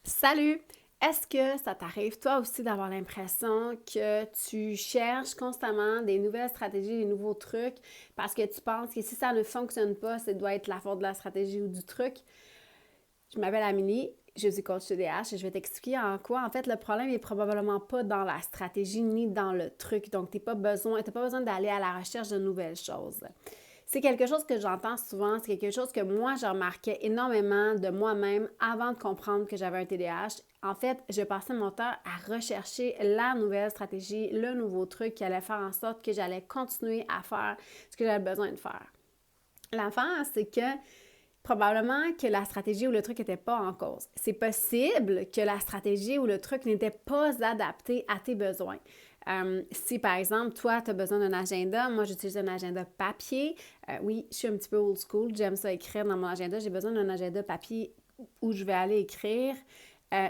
Salut! Est-ce que ça t'arrive toi aussi d'avoir l'impression que tu cherches constamment des nouvelles stratégies, des nouveaux trucs parce que tu penses que si ça ne fonctionne pas, ça doit être la faute de la stratégie ou du truc? Je m'appelle Amélie, je suis coach TDAH et je vais t'expliquer en quoi, en fait, le problème est probablement pas dans la stratégie ni dans le truc. Donc, t'as pas besoin d'aller à la recherche de nouvelles choses. C'est quelque chose que j'entends souvent, c'est quelque chose que moi, je remarquais énormément de moi-même avant de comprendre que j'avais un TDAH. En fait, je passais mon temps à rechercher la nouvelle stratégie, le nouveau truc qui allait faire en sorte que j'allais continuer à faire ce que j'avais besoin de faire. L'affaire, c'est que probablement que la stratégie ou le truc n'était pas en cause. C'est possible que la stratégie ou le truc n'était pas adapté à tes besoins. Si par exemple, toi, tu as besoin d'un agenda, moi j'utilise un agenda papier. Oui, je suis un petit peu old school, j'aime ça écrire dans mon agenda. J'ai besoin d'un agenda papier où je vais aller écrire.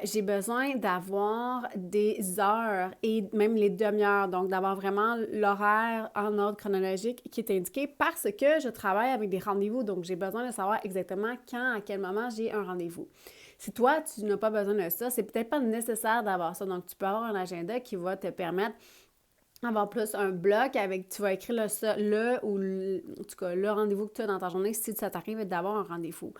J'ai besoin d'avoir des heures et même les demi-heures, donc d'avoir vraiment l'horaire en ordre chronologique qui est indiqué parce que je travaille avec des rendez-vous, donc j'ai besoin de savoir exactement quand, à quel moment j'ai un rendez-vous. Si toi, tu n'as pas besoin de ça, c'est peut-être pas nécessaire d'avoir ça, donc tu peux avoir un agenda qui va te permettre d'avoir plus un bloc avec, tu vas écrire en tout cas, le rendez-vous que tu as dans ta journée si ça t'arrive d'avoir un rendez-vous.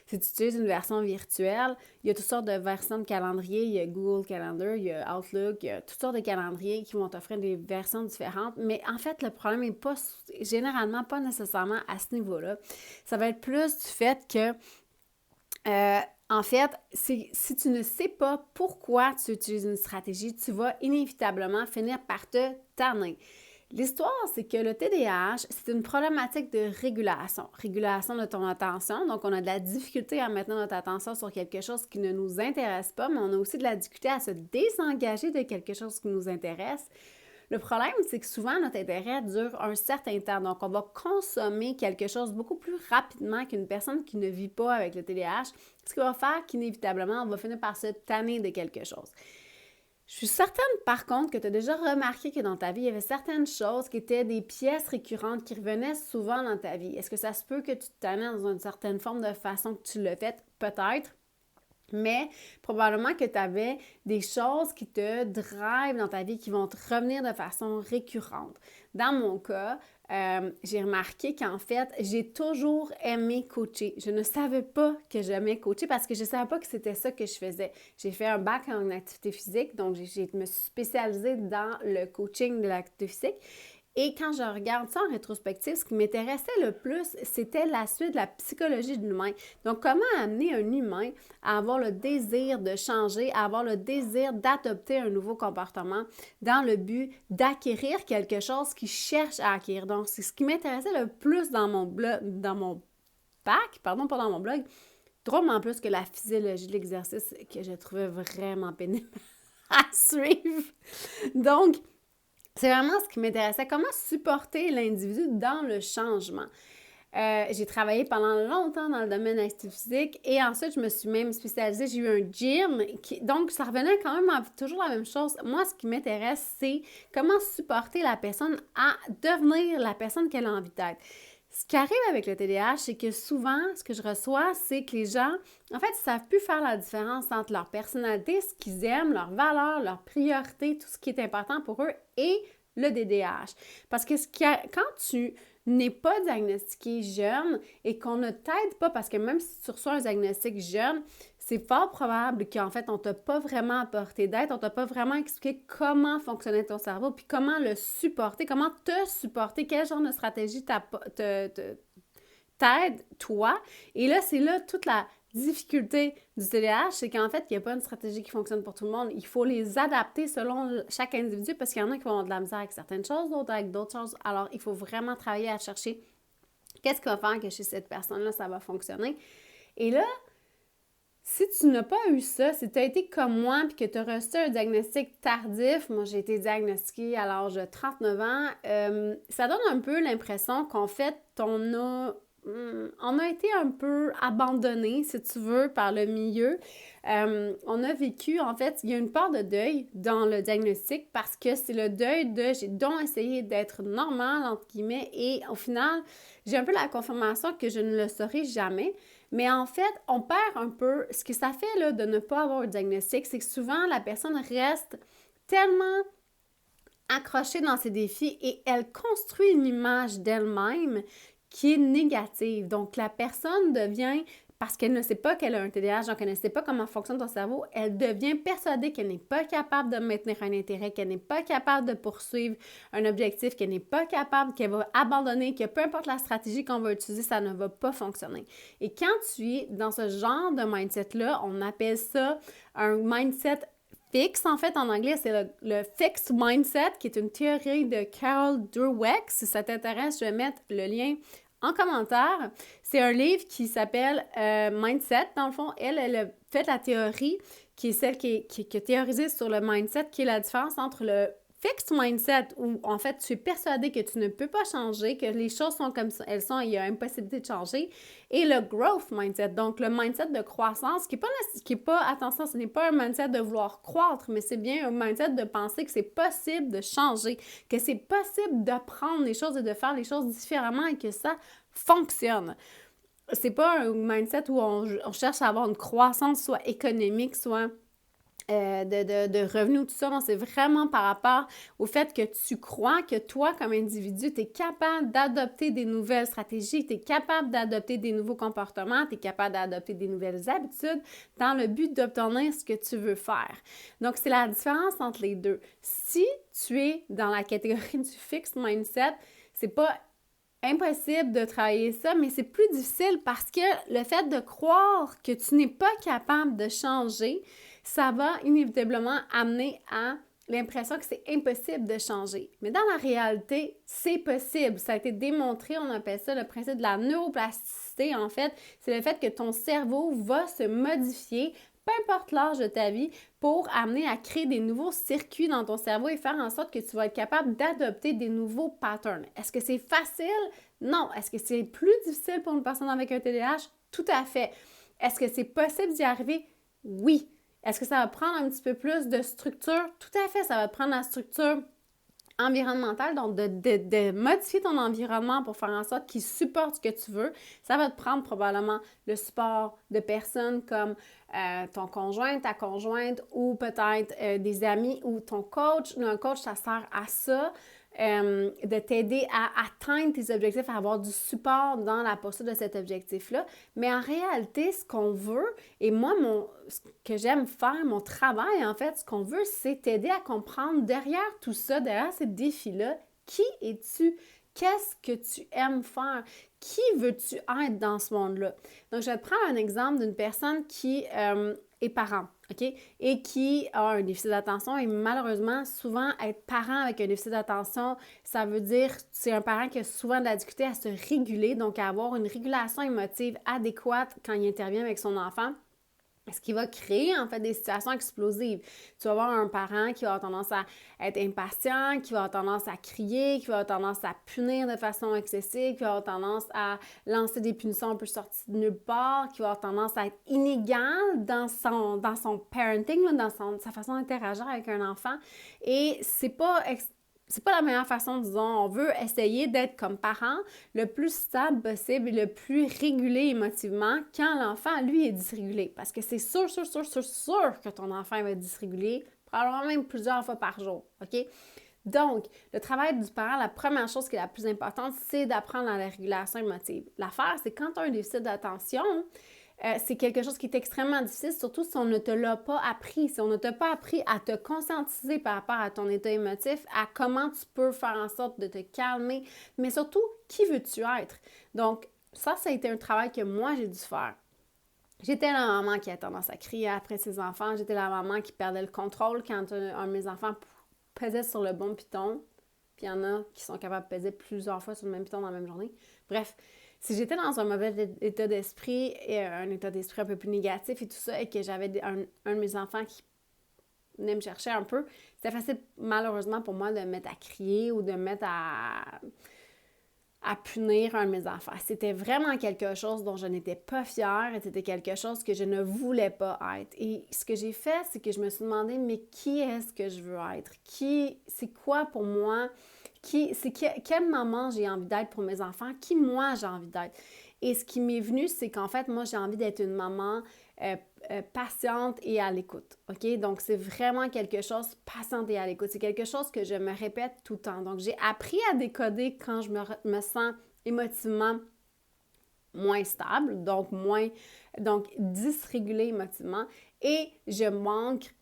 Si tu utilises une version virtuelle, il y a toutes sortes de versions de calendrier. Il y a Google Calendar, il y a Outlook, il y a toutes sortes de calendriers qui vont t'offrir des versions différentes. Mais en fait, le problème n'est pas, généralement pas nécessairement à ce niveau-là. Ça va être plus du fait que en fait, si tu ne sais pas pourquoi tu utilises une stratégie, tu vas inévitablement finir par te tanner. L'histoire, c'est que le TDAH, c'est une problématique de régulation. Régulation de ton attention. Donc, on a de la difficulté à mettre notre attention sur quelque chose qui ne nous intéresse pas, mais on a aussi de la difficulté à se désengager de quelque chose qui nous intéresse. Le problème, c'est que souvent, notre intérêt dure un certain temps. Donc, on va consommer quelque chose beaucoup plus rapidement qu'une personne qui ne vit pas avec le TDAH, ce qui va faire qu'inévitablement, on va finir par se tanner de quelque chose. Je suis certaine, par contre, que tu as déjà remarqué que dans ta vie, il y avait certaines choses qui étaient des pièces récurrentes qui revenaient souvent dans ta vie. Est-ce que ça se peut que tu te tannais dans une certaine forme de façon que tu l'as fait? Peut-être. Mais probablement que tu avais des choses qui te drivent dans ta vie, qui vont te revenir de façon récurrente. Dans mon cas, j'ai remarqué qu'en fait, j'ai toujours aimé coacher. Je ne savais pas que j'aimais coacher parce que je ne savais pas que c'était ça que je faisais. J'ai fait un bac en activité physique, donc je me suis spécialisée dans le coaching de l'activité physique. Et quand je regarde ça en rétrospective, ce qui m'intéressait le plus, c'était la suite de la psychologie de l'humain. Donc, comment amener un humain à avoir le désir de changer, à avoir le désir d'adopter un nouveau comportement dans le but d'acquérir quelque chose qu'il cherche à acquérir. Donc, c'est ce qui m'intéressait le plus dans mon blog, dans mon bac, pardon, pas dans mon blog, drôlement plus que la physiologie de l'exercice que je trouvais vraiment pénible à suivre. Donc, c'est vraiment ce qui m'intéressait, comment supporter l'individu dans le changement. J'ai travaillé pendant longtemps dans le domaine actif physique et ensuite, je me suis même spécialisée. J'ai eu un gym. Donc, ça revenait quand même à toujours la même chose. Moi, ce qui m'intéresse, c'est comment supporter la personne à devenir la personne qu'elle a envie d'être. Ce qui arrive avec le TDAH, c'est que souvent, ce que je reçois, c'est que les gens, en fait, ils ne savent plus faire la différence entre leur personnalité, ce qu'ils aiment, leurs valeurs, leurs priorités, tout ce qui est important pour eux, et le TDAH. Parce que quand tu n'es pas diagnostiqué jeune et qu'on ne t'aide pas, parce que même si tu reçois un diagnostic jeune, c'est fort probable qu'en fait, on ne t'a pas vraiment apporté d'aide, on ne t'a pas vraiment expliqué comment fonctionnait ton cerveau, puis comment le supporter, comment te supporter, quel genre de stratégie t'aide, toi. Et là, c'est là toute la difficulté du TDAH, c'est qu'en fait, il n'y a pas une stratégie qui fonctionne pour tout le monde. Il faut les adapter selon chaque individu parce qu'il y en a qui vont avoir de la misère avec certaines choses, d'autres avec d'autres choses. Alors, il faut vraiment travailler à chercher qu'est-ce qui va faire que chez cette personne-là, ça va fonctionner. Et là, si tu n'as pas eu ça, si tu as été comme moi et que tu as reçu un diagnostic tardif, moi j'ai été diagnostiquée à l'âge de 39 ans, ça donne un peu l'impression qu'en fait, on a été un peu abandonné, si tu veux, par le milieu. On a vécu, en fait, il y a une part de deuil dans le diagnostic parce que c'est le deuil de j'ai donc essayé d'être normale, entre guillemets, et au final, j'ai un peu la confirmation que je ne le serai jamais. Mais en fait, on perd un peu, ce que ça fait là, de ne pas avoir un diagnostic, c'est que souvent la personne reste tellement accrochée dans ses défis et elle construit une image d'elle-même qui est négative. Donc, la personne devient, parce qu'elle ne sait pas qu'elle a un TDAH, donc elle ne sait pas comment fonctionne ton cerveau, elle devient persuadée qu'elle n'est pas capable de maintenir un intérêt, qu'elle n'est pas capable de poursuivre un objectif, qu'elle n'est pas capable, qu'elle va abandonner, que peu importe la stratégie qu'on va utiliser, ça ne va pas fonctionner. Et quand tu es dans ce genre de mindset-là, on appelle ça un mindset fixe. En fait, en anglais, c'est le fixed mindset, qui est une théorie de Carol Dweck. Si ça t'intéresse, je vais mettre le lien en commentaire. C'est un livre qui s'appelle Mindset. Dans le fond, elle a fait la théorie qui est celle qui est théorisée sur le mindset, qui est la différence entre le fixed mindset, où en fait tu es persuadé que tu ne peux pas changer, que les choses sont comme elles sont, il y a impossibilité de changer, et le growth mindset, donc le mindset de croissance, qui est pas, attention, ce n'est pas un mindset de vouloir croître, mais c'est bien un mindset de penser que c'est possible de changer, que c'est possible d'apprendre les choses et de faire les choses différemment et que ça fonctionne. C'est pas un mindset où on cherche à avoir une croissance soit économique, soit de revenus, tout ça. Non, c'est vraiment par rapport au fait que tu crois que toi, comme individu, tu es capable d'adopter des nouvelles stratégies, tu es capable d'adopter des nouveaux comportements, tu es capable d'adopter des nouvelles habitudes dans le but d'obtenir ce que tu veux faire. Donc, c'est la différence entre les deux. Si tu es dans la catégorie du fixed mindset, c'est pas impossible de travailler ça, mais c'est plus difficile parce que le fait de croire que tu n'es pas capable de changer, ça va inévitablement amener à l'impression que c'est impossible de changer. Mais dans la réalité, c'est possible. Ça a été démontré, on appelle ça le principe de la neuroplasticité. En fait, c'est le fait que ton cerveau va se modifier, peu importe l'âge de ta vie, pour amener à créer des nouveaux circuits dans ton cerveau et faire en sorte que tu vas être capable d'adopter des nouveaux patterns. Est-ce que c'est facile? Non. Est-ce que c'est plus difficile pour une personne avec un TDAH? Tout à fait. Est-ce que c'est possible d'y arriver? Oui. Est-ce que ça va prendre un petit peu plus de structure? Tout à fait, ça va prendre la structure environnementale, donc de modifier ton environnement pour faire en sorte qu'il supporte ce que tu veux. Ça va te prendre probablement le support de personnes comme ton conjoint, ta conjointe ou peut-être des amis ou ton coach. Un coach, ça sert à ça. De t'aider à atteindre tes objectifs, à avoir du support dans la poursuite de cet objectif-là. Mais en réalité, ce qu'on veut, et moi, ce que j'aime faire, mon travail, en fait, ce qu'on veut, c'est t'aider à comprendre derrière tout ça, derrière ces défis-là, qui es-tu? Qu'est-ce que tu aimes faire? Qui veux-tu être dans ce monde-là? Donc, je vais te prendre un exemple d'une personne qui est parent, OK? Et qui a un déficit d'attention. Et malheureusement, souvent, être parent avec un déficit d'attention, ça veut dire c'est un parent qui a souvent de la difficulté à se réguler, donc à avoir une régulation émotive adéquate quand il intervient avec son enfant. Ce qui va créer, en fait, des situations explosives. Tu vas avoir un parent qui va avoir tendance à être impatient, qui va avoir tendance à crier, qui va avoir tendance à punir de façon excessive, qui va avoir tendance à lancer des punitions un peu sorties de nulle part, qui va avoir tendance à être inégal dans son parenting, là, sa façon d'interagir avec un enfant. Et c'est pas la meilleure façon, disons. On veut essayer d'être comme parent le plus stable possible et le plus régulé émotivement quand l'enfant, lui, est dysrégulé. Parce que c'est sûr que ton enfant va être dysrégulé, probablement même plusieurs fois par jour, OK? Donc, le travail du parent, la première chose qui est la plus importante, c'est d'apprendre à la régulation émotive. L'affaire, c'est quand tu as un déficit d'attention, c'est quelque chose qui est extrêmement difficile, surtout si on ne te l'a pas appris, si on ne t'a pas appris à te conscientiser par rapport à ton état émotif, à comment tu peux faire en sorte de te calmer, mais surtout, qui veux-tu être? Donc, ça a été un travail que moi, j'ai dû faire. J'étais la maman qui a tendance à crier après ses enfants, j'étais la maman qui perdait le contrôle quand un de mes enfants pesait sur le bon piton, puis il y en a qui sont capables de peser plusieurs fois sur le même piton dans la même journée. Bref, si j'étais dans un mauvais état d'esprit, et un état d'esprit un peu plus négatif et tout ça, et que j'avais un de mes enfants qui venait me chercher un peu, c'était facile, malheureusement, pour moi de me mettre à crier ou de me mettre à punir un de mes enfants. C'était vraiment quelque chose dont je n'étais pas fière et c'était quelque chose que je ne voulais pas être. Et ce que j'ai fait, c'est que je me suis demandé, mais qui est-ce que je veux être? C'est quoi pour moi? Quelle maman j'ai envie d'être pour mes enfants? Qui moi j'ai envie d'être? Et ce qui m'est venu, c'est qu'en fait, moi, j'ai envie d'être une maman patiente et à l'écoute, OK? Donc, c'est vraiment quelque chose, patiente et à l'écoute. C'est quelque chose que je me répète tout le temps. Donc, j'ai appris à décoder quand je me sens émotivement moins stable, donc dysrégulée émotivement. Et je manque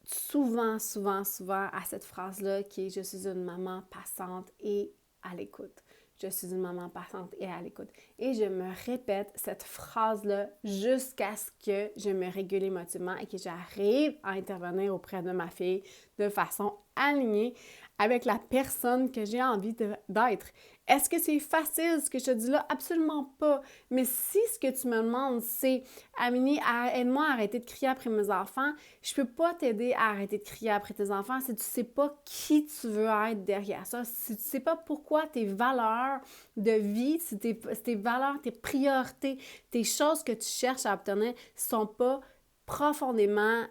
souvent à cette phrase-là qui est « Je suis une maman patiente et à l'écoute ». Je suis une maman patiente et à l'écoute. Et je me répète cette phrase-là jusqu'à ce que je me régule émotivement et que j'arrive à intervenir auprès de ma fille de façon alignée avec la personne que j'ai envie d'être. Est-ce que c'est facile ce que je te dis là? Absolument pas. Mais si ce que tu me demandes, c'est « Amélie, aide-moi à arrêter de crier après mes enfants », je peux pas t'aider à arrêter de crier après tes enfants si tu sais pas qui tu veux être derrière ça, si tu sais pas pourquoi tes valeurs de vie, si tes valeurs, tes priorités, tes choses que tu cherches à obtenir sont pas profondément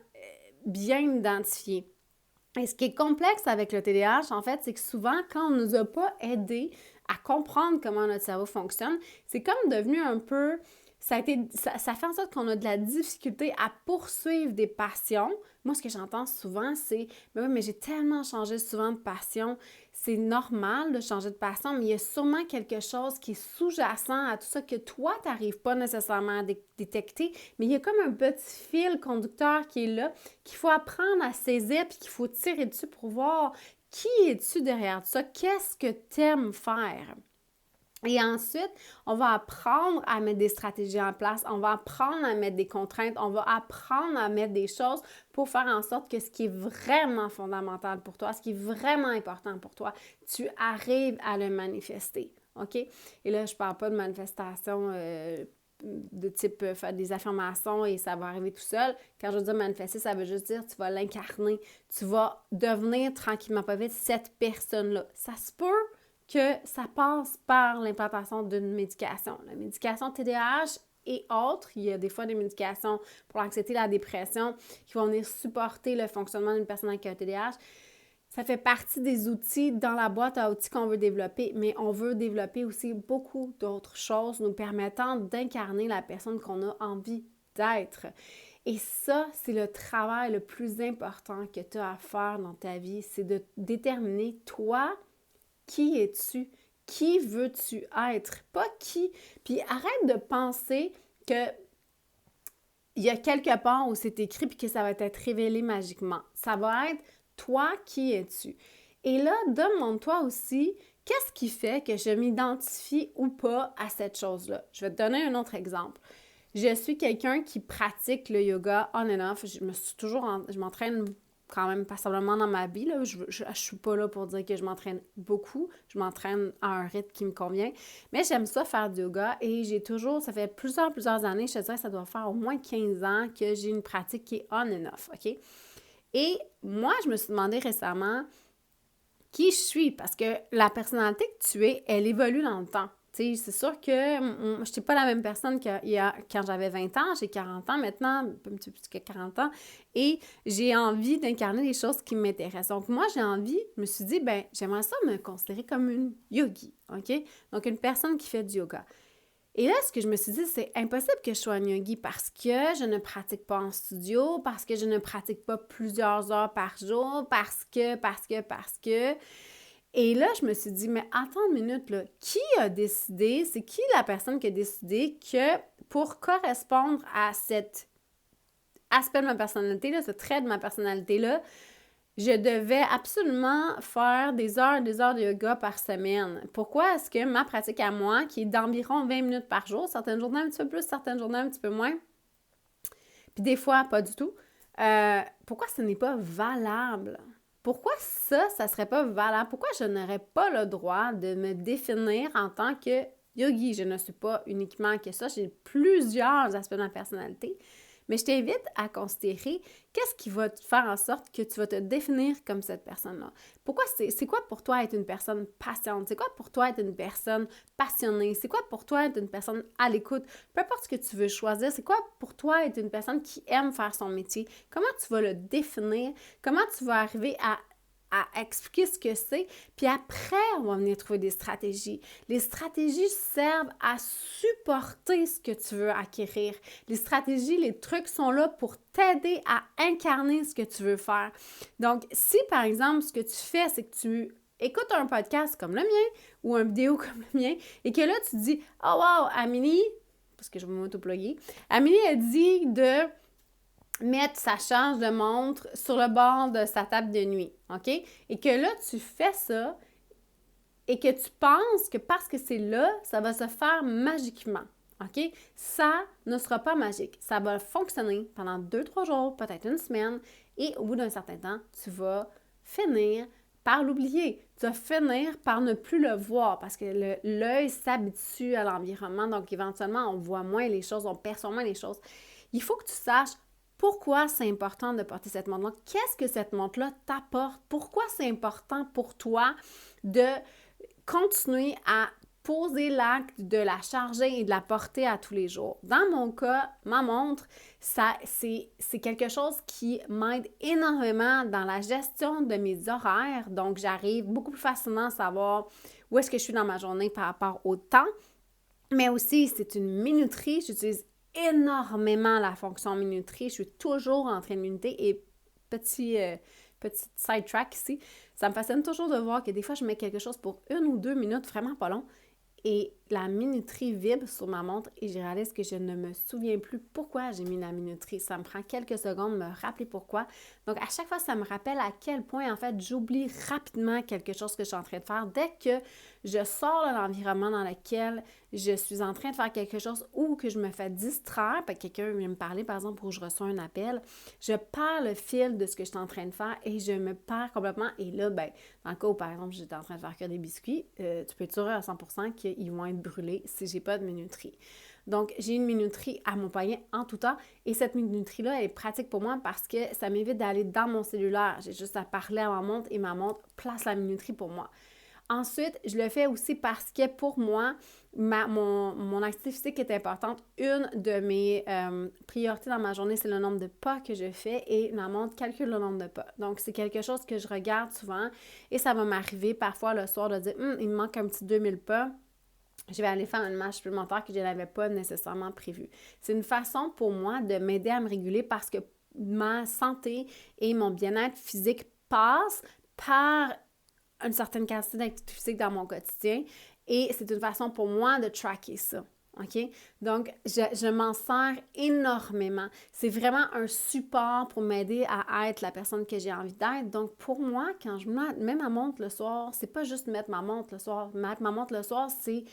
bien identifiées. Et ce qui est complexe avec le TDAH, en fait, c'est que souvent, quand on ne nous a pas aidés à comprendre comment notre cerveau fonctionne, c'est comme devenu un peu... Ça fait en sorte qu'on a de la difficulté à poursuivre des passions. Moi, ce que j'entends souvent, c'est « Mais oui, mais j'ai tellement changé souvent de passion. » C'est normal de changer de passion, mais il y a sûrement quelque chose qui est sous-jacent à tout ça que toi, tu n'arrives pas nécessairement à détecter, mais il y a comme un petit fil conducteur qui est là, qu'il faut apprendre à saisir puis qu'il faut tirer dessus pour voir qui es-tu derrière ça, qu'est-ce que tu aimes faire. Et ensuite, on va apprendre à mettre des stratégies en place, on va apprendre à mettre des contraintes, on va apprendre à mettre des choses pour faire en sorte que ce qui est vraiment fondamental pour toi, ce qui est vraiment important pour toi, tu arrives à le manifester, OK? Et là, je ne parle pas de manifestation de type faire des affirmations et ça va arriver tout seul. Quand je veux dire manifester, ça veut juste dire tu vas l'incarner, tu vas devenir tranquillement pas vite cette personne-là. Ça se peut que ça passe par l'implantation d'une médication. La médication TDAH et autres, il y a des fois des médications pour l'anxiété et la dépression qui vont venir supporter le fonctionnement d'une personne avec un TDAH. Ça fait partie des outils dans la boîte à outils qu'on veut développer, mais on veut développer aussi beaucoup d'autres choses nous permettant d'incarner la personne qu'on a envie d'être. Et ça, c'est le travail le plus important que tu as à faire dans ta vie, c'est de déterminer toi, qui es-tu? Qui veux-tu être? Pas qui. Puis arrête de penser que il y a quelque part où c'est écrit puis que ça va être révélé magiquement. Ça va être toi, qui es-tu? Et là, demande-toi aussi, qu'est-ce qui fait que je m'identifie ou pas à cette chose-là? Je vais te donner un autre exemple. Je suis quelqu'un qui pratique le yoga on and off. Je m'entraîne quand même passablement dans ma vie. Là. Je suis pas là pour dire que je m'entraîne beaucoup. Je m'entraîne à un rythme qui me convient. Mais j'aime ça faire du yoga et ça fait plusieurs années, je te dirais que ça doit faire au moins 15 ans que j'ai une pratique qui est on and off, OK? Et moi, je me suis demandé récemment qui je suis parce que la personnalité que tu es, elle évolue dans le temps. C'est sûr que je n'étais pas la même personne quand j'avais 20 ans, j'ai 40 ans maintenant, un petit peu plus que 40 ans, et j'ai envie d'incarner des choses qui m'intéressent. Donc moi, je me suis dit, j'aimerais ça me considérer comme une yogi, OK? Donc une personne qui fait du yoga. Et là, ce que je me suis dit, c'est impossible que je sois un yogi parce que je ne pratique pas en studio, parce que je ne pratique pas plusieurs heures par jour, parce que... Et là, je me suis dit, mais attends une minute, là, qui a décidé, c'est qui la personne qui a décidé que pour correspondre à cet aspect de ma personnalité, là, ce trait de ma personnalité-là, je devais absolument faire des heures de yoga par semaine. Pourquoi est-ce que ma pratique à moi, qui est d'environ 20 minutes par jour, certaines journées un petit peu plus, certaines journées un petit peu moins, puis des fois pas du tout, pourquoi ce n'est pas valable? Pourquoi ça serait pas valable? Pourquoi je n'aurais pas le droit de me définir en tant que yogi? Je ne suis pas uniquement que ça, j'ai plusieurs aspects de ma personnalité. Mais je t'invite à considérer qu'est-ce qui va te faire en sorte que tu vas te définir comme cette personne-là. Pourquoi c'est quoi pour toi être une personne patiente? C'est quoi pour toi être une personne passionnée? C'est quoi pour toi être une personne à l'écoute? Peu importe ce que tu veux choisir, c'est quoi pour toi être une personne qui aime faire son métier? Comment tu vas le définir? Comment tu vas arriver à à expliquer ce que c'est, puis après, on va venir trouver des stratégies. Les stratégies servent à supporter ce que tu veux acquérir. Les stratégies, les trucs sont là pour t'aider à incarner ce que tu veux faire. Donc, si par exemple, ce que tu fais, c'est que tu écoutes un podcast comme le mien ou une vidéo comme le mien et que là, tu te dis « Oh wow, Amélie, parce que je vais m'auto-plugger, Amélie a dit de mettre sa charge de montre sur le bord de sa table de nuit, OK? Et que là, tu fais ça et que tu penses que parce que c'est là, ça va se faire magiquement, OK? Ça ne sera pas magique. Ça va fonctionner pendant 2-3 jours, peut-être une semaine, et au bout d'un certain temps, tu vas finir par l'oublier. Tu vas finir par ne plus le voir parce que l'œil s'habitue à l'environnement, donc éventuellement, on voit moins les choses, on perçoit moins les choses. Il faut que tu saches pourquoi c'est important de porter cette montre-là. Qu'est-ce que cette montre-là t'apporte? Pourquoi c'est important pour toi de continuer à poser l'acte de la charger et de la porter à tous les jours? Dans mon cas, ma montre, c'est quelque chose qui m'aide énormément dans la gestion de mes horaires. Donc, j'arrive beaucoup plus facilement à savoir où est-ce que je suis dans ma journée par rapport au temps. Mais aussi, c'est une minuterie. J'utilise énormément la fonction minuterie. Je suis toujours en train de minuter et petit sidetrack ici, ça me fascine toujours de voir que des fois, je mets quelque chose pour 1 ou 2 minutes, vraiment pas long, et la minuterie vibre sur ma montre et je réalise que je ne me souviens plus pourquoi j'ai mis la minuterie. Ça me prend quelques secondes de me rappeler pourquoi. Donc, à chaque fois, ça me rappelle à quel point, en fait, j'oublie rapidement quelque chose que je suis en train de faire. Dès que je sors de l'environnement dans lequel je suis en train de faire quelque chose ou que je me fais distraire, parce que quelqu'un vient me parler, par exemple, ou je reçois un appel, je perds le fil de ce que je suis en train de faire et je me perds complètement. Et là, ben, dans le cas où, par exemple, j'étais en train de faire que des biscuits, tu peux être sûr à 100% qu'ils vont être brûlés si j'ai pas de minuterie. Donc, j'ai une minuterie à mon poignet en tout temps et cette minuterie-là, elle est pratique pour moi parce que ça m'évite d'aller dans mon cellulaire. J'ai juste à parler à ma montre et ma montre place la minuterie pour moi. Ensuite, je le fais aussi parce que pour moi, mon activité physique est importante. Une de mes priorités dans ma journée, c'est le nombre de pas que je fais et ma montre calcule le nombre de pas. Donc, c'est quelque chose que je regarde souvent et ça va m'arriver parfois le soir de dire « il me manque un petit 2000 pas ». Je vais aller faire une marche supplémentaire que je n'avais pas nécessairement prévue. C'est une façon pour moi de m'aider à me réguler parce que ma santé et mon bien-être physique passent par une certaine quantité d'activité physique dans mon quotidien et c'est une façon pour moi de tracker ça. OK? Donc, je m'en sers énormément. C'est vraiment un support pour m'aider à être la personne que j'ai envie d'être. Donc, pour moi, quand je mets ma montre le soir, c'est pas juste mettre ma montre le soir. Mettre ma montre le soir, c'est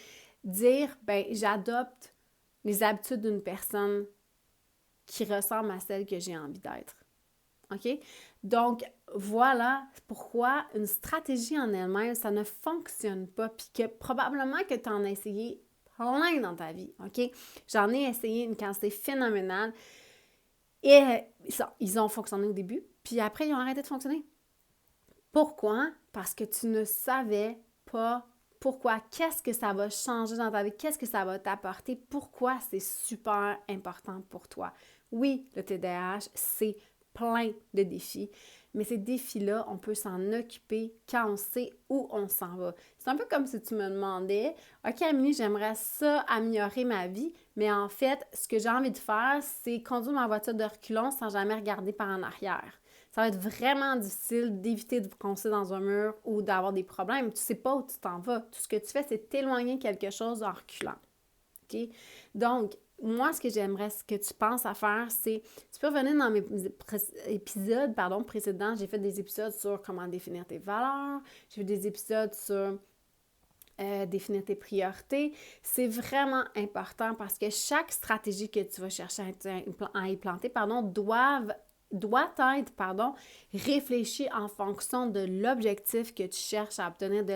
dire, ben j'adopte les habitudes d'une personne qui ressemble à celle que j'ai envie d'être. OK? Donc, voilà pourquoi une stratégie en elle-même, ça ne fonctionne pas, puis que probablement que tu en as essayé plein dans ta vie, OK? J'en ai essayé une quantité phénoménale et ils ont fonctionné au début, puis après, ils ont arrêté de fonctionner. Pourquoi? Parce que tu ne savais pas pourquoi, qu'est-ce que ça va changer dans ta vie, qu'est-ce que ça va t'apporter, pourquoi c'est super important pour toi. Oui, le TDAH, c'est plein de défis, mais ces défis-là, on peut s'en occuper quand on sait où on s'en va. C'est un peu comme si tu me demandais, « OK, Amélie, j'aimerais ça améliorer ma vie, mais en fait, ce que j'ai envie de faire, c'est conduire ma voiture de reculons sans jamais regarder par en arrière. » Ça va être vraiment difficile d'éviter de foncer dans un mur ou d'avoir des problèmes. Tu ne sais pas où tu t'en vas. Tout ce que tu fais, c'est t'éloigner quelque chose en reculant. OK? Donc, moi, ce que j'aimerais que tu penses à faire, c'est, tu peux revenir dans mes épisodes précédents. J'ai fait des épisodes sur comment définir tes valeurs. J'ai fait des épisodes sur définir tes priorités. C'est vraiment important parce que chaque stratégie que tu vas chercher à implanter, doit être réfléchi en fonction de l'objectif que tu cherches à obtenir, de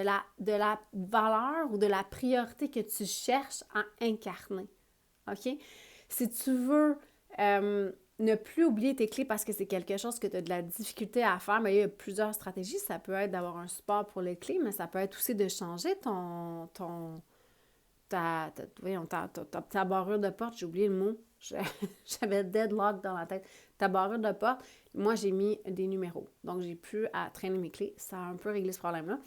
la valeur ou de la priorité que tu cherches à incarner. OK? Si tu veux ne plus oublier tes clés parce que c'est quelque chose que tu as de la difficulté à faire, mais il y a plusieurs stratégies. Ça peut être d'avoir un support pour les clés, mais ça peut être aussi de changer ta barrure de porte, j'ai oublié le mot. J'avais deadlock dans la tête. Ta barrure de porte, moi, j'ai mis des numéros. Donc, j'ai plus à traîner mes clés. Ça a un peu réglé ce problème-là.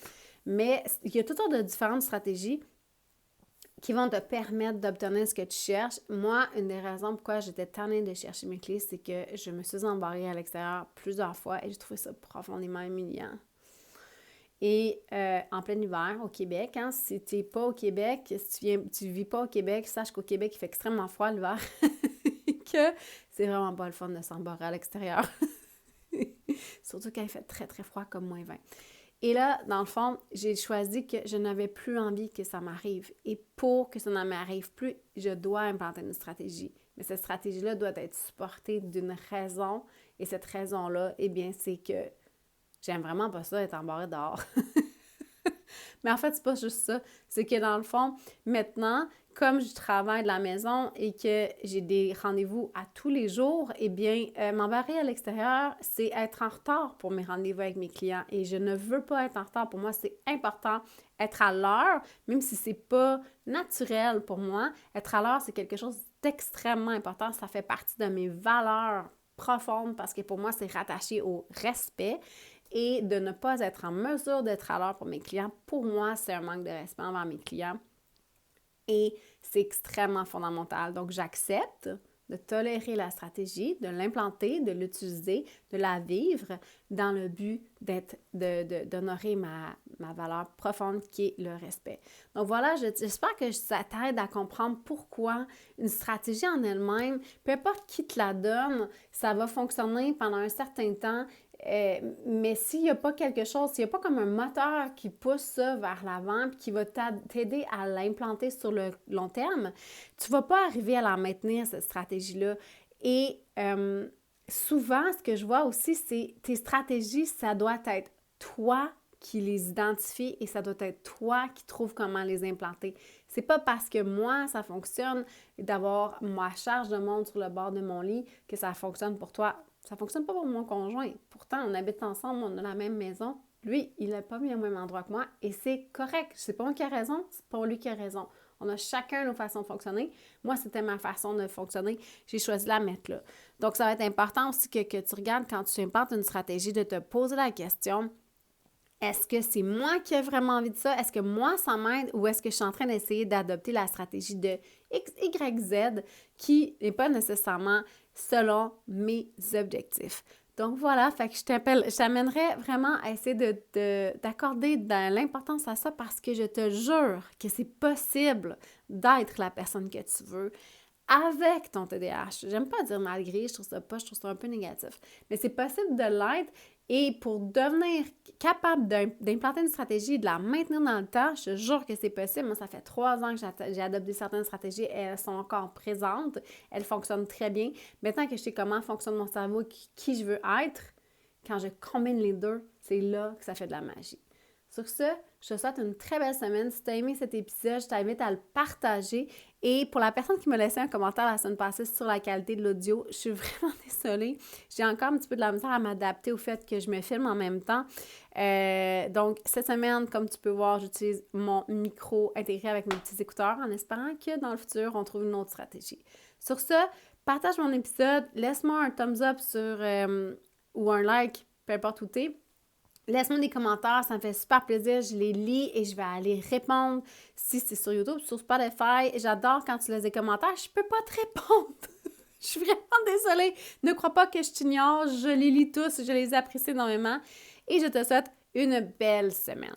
Mais il y a toutes sortes de différentes stratégies qui vont te permettre d'obtenir ce que tu cherches. Moi, une des raisons pourquoi j'étais tannée de chercher mes clés, c'est que je me suis embarrée à l'extérieur plusieurs fois et j'ai trouvé ça profondément humiliant. Et en plein hiver, au Québec, hein, si tu n'es pas au Québec, si tu vis pas au Québec, sache qu'au Québec, il fait extrêmement froid l'hiver, que c'est vraiment pas le fun de s'embarrer à l'extérieur. Surtout quand il fait très, très froid, comme -20. Et là, dans le fond, j'ai choisi que je n'avais plus envie que ça m'arrive. Et pour que ça ne m'arrive plus, je dois implanter une stratégie. Mais cette stratégie-là doit être supportée d'une raison. Et cette raison-là, eh bien, c'est que j'aime vraiment pas ça être embarrée dehors. Mais en fait, c'est pas juste ça. C'est que dans le fond, maintenant, comme je travaille de la maison et que j'ai des rendez-vous à tous les jours, eh bien, m'embarrer à l'extérieur, c'est être en retard pour mes rendez-vous avec mes clients. Et je ne veux pas être en retard. Pour moi, c'est important. Être à l'heure, même si c'est pas naturel pour moi, être à l'heure, c'est quelque chose d'extrêmement important. Ça fait partie de mes valeurs profondes parce que pour moi, c'est rattaché au respect. Et de ne pas être en mesure d'être à l'heure pour mes clients, pour moi, c'est un manque de respect envers mes clients. Et c'est extrêmement fondamental. Donc, j'accepte de tolérer la stratégie, de l'implanter, de l'utiliser, de la vivre dans le but d'honorer ma valeur profonde qui est le respect. Donc voilà, j'espère que ça t'aide à comprendre pourquoi une stratégie en elle-même, peu importe qui te la donne, ça va fonctionner pendant un certain temps. Mais s'il n'y a pas quelque chose, s'il n'y a pas comme un moteur qui pousse ça vers l'avant et qui va t'aider à l'implanter sur le long terme, tu ne vas pas arriver à la maintenir, cette stratégie-là. Et souvent, ce que je vois aussi, c'est tes stratégies, ça doit être toi qui les identifie et ça doit être toi qui trouve comment les implanter. C'est pas parce que moi, ça fonctionne d'avoir ma charge de montre sur le bord de mon lit que ça fonctionne pour toi. Ça fonctionne pas pour mon conjoint. Pourtant, on habite ensemble, on a la même maison. Lui, il n'a pas mis au même endroit que moi et c'est correct. C'est pas moi qui ai raison, c'est pas lui qui a raison. On a chacun nos façons de fonctionner. Moi, c'était ma façon de fonctionner. J'ai choisi de la mettre là. Donc, ça va être important aussi que tu regardes quand tu implantes une stratégie de te poser la question: est-ce que c'est moi qui ai vraiment envie de ça? Est-ce que moi, ça m'aide? Ou est-ce que je suis en train d'essayer d'adopter la stratégie de X, Y, Z qui n'est pas nécessairement selon mes objectifs? Donc voilà, fait que je t'amènerais vraiment à essayer d'accorder de l'importance à ça parce que je te jure que c'est possible d'être la personne que tu veux avec ton TDAH. J'aime pas dire malgré, je trouve ça un peu négatif. Mais c'est possible de l'être et pour devenir capable d'implanter une stratégie et de la maintenir dans le temps, je te jure que c'est possible. Moi, ça fait 3 ans que j'ai adopté certaines stratégies et elles sont encore présentes. Elles fonctionnent très bien. Maintenant que je sais comment fonctionne mon cerveau, qui je veux être, quand je combine les deux, c'est là que ça fait de la magie. Sur ce, je te souhaite une très belle semaine. Si tu as aimé cet épisode, je t'invite à le partager. Et pour la personne qui m'a laissé un commentaire la semaine passée sur la qualité de l'audio, je suis vraiment désolée. J'ai encore un petit peu de la misère à m'adapter au fait que je me filme en même temps. Donc, cette semaine, comme tu peux voir, j'utilise mon micro intégré avec mes petits écouteurs en espérant que dans le futur, on trouve une autre stratégie. Sur ce, partage mon épisode, laisse-moi un thumbs up ou un like, peu importe où t'es. Laisse-moi des commentaires, ça me fait super plaisir. Je les lis et je vais aller répondre si c'est sur YouTube, sur Spotify. J'adore quand tu laisses des commentaires. Je peux pas te répondre. Je suis vraiment désolée. Ne crois pas que je t'ignore. Je les lis tous. Je les apprécie énormément. Et je te souhaite une belle semaine.